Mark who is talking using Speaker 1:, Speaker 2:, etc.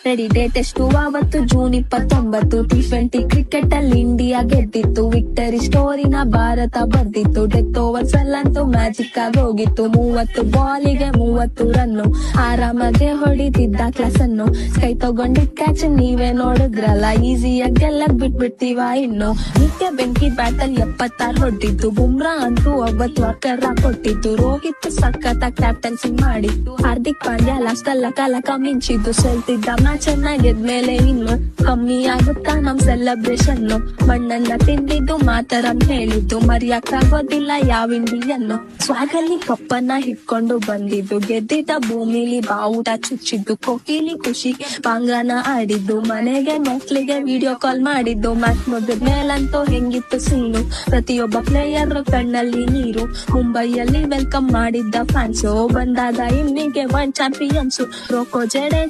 Speaker 1: Ready date ಎಷ್ಟು ಅವತ್ತು June 29 T20 cricket ಅಲ್ಲಿ ಇಂಡಿಯಾ ಗೆದ್ದಿತ್ತು. ವಿಕ್ಟರಿ ಸ್ಟೋರಿನ ಭಾರತ ಬರ್ದಿತ್ತು. ಡೆತ್ ಓವರ್ಸ್ ಅಲ್ಲಂತೂ ಮ್ಯಾಜಿಕ್ ಆಗಿ ಹೋಗಿತ್ತು. 30 ಬಾಲಿಗೆ 30 ರನ್ನು ಆರಾಮಾಗೆ ಹೊಡಿತಿದ್ದ ಕ್ಲಾಸ್ ಅನ್ನು. ಕೈ ತಗೊಂಡಿದ್ ಕ್ಯಾಚ್ ನೀವೇ ನೋಡಿದ್ರಲ್ಲ, ಈಸಿಯಾಗಿ ಗೆಲ್ಲಕ್ ಬಿಟ್ಬಿಡ್ತೀವ ಇನ್ನು. ನಿತ್ಯ ಬೆಂಕಿ ಬ್ಯಾಟಲ್ 76 ಹೊಡ್ದಿತ್ತು. ಬುಮ್ರಾ ಅಂತೂ ಅವತ್ತು ವರ್ಕರ್ ಕೊಟ್ಟಿತ್ತು. ರೋಹಿತ್ ಸಖತ್ ಕ್ಯಾಪ್ಟನ್ಸಿ ಮಾಡಿತ್ತು. ಹಾರ್ದಿಕ್ ಪಾಂಡ್ಯ ಲಾಸ್ಟ್ ಅಲ್ಲ ಕಾಲಕ ಮಿಂಚಿದ್ದು. ಸೋಲ್ತಿದ್ದ ಮ್ಯಾಚ್ ಅನ್ನ ಗೆದ್ಮೇಲೆ ಇನ್ನು ಕಮ್ಮಿ ಆಗುತ್ತಾ ನಮ್ ಸೆಲೆಬ್ರೇಷನ್. ಮಣ್ಣನ್ನ ತಿಂದಿದ್ದು ಮಾತರಂ ಹೇಳಿದ್ದು, ಮರೆಯಕ್ಕಾಗೋದಿಲ್ಲ ಯಾವ ಇಂಡಿಯನ್ನು. ಸ್ವಾಗಲ್ಲಿ ಕಪ್ಪನ್ನ ಹಿಡ್ಕೊಂಡು ಬಂದಿದ್ದು, ಗೆದ್ದಿದ್ದ ಭೂಮಿಲಿ ಬಾವುಟ ಚುಚ್ಚಿದ್ದು. ಕೊಹ್ಲಿ ಖುಷಿಗೆ ಬಾಂಗ್ಲಾನ ಆಡಿದ್ದು, ಮನೆಗೆ ಮಕ್ಳಿಗೆ ವಿಡಿಯೋ ಕಾಲ್ ಮಾಡಿದ್ದು. ಮ್ಯಾಚ್ ಮುಗಿದ ಮೇಲಂತೂ ಹೆಂಗಿತ್ತು ಸೀನು, ಪ್ರತಿಯೊಬ್ಬ ಪ್ಲೇಯರ್ ಕಣ್ಣಲ್ಲಿ ನೀರು. ಮುಂಬೈಯಲ್ಲಿ ವೆಲ್ಕಮ್ ಮಾಡಿದ್ದ ಫ್ಯಾನ್ಸು, ಬಂದಾಗ ಇಲ್ಲಿಗೆ 1 ಚಾಂಪಿಯನ್ಸು. ರೋಕೋ ಜಡೆ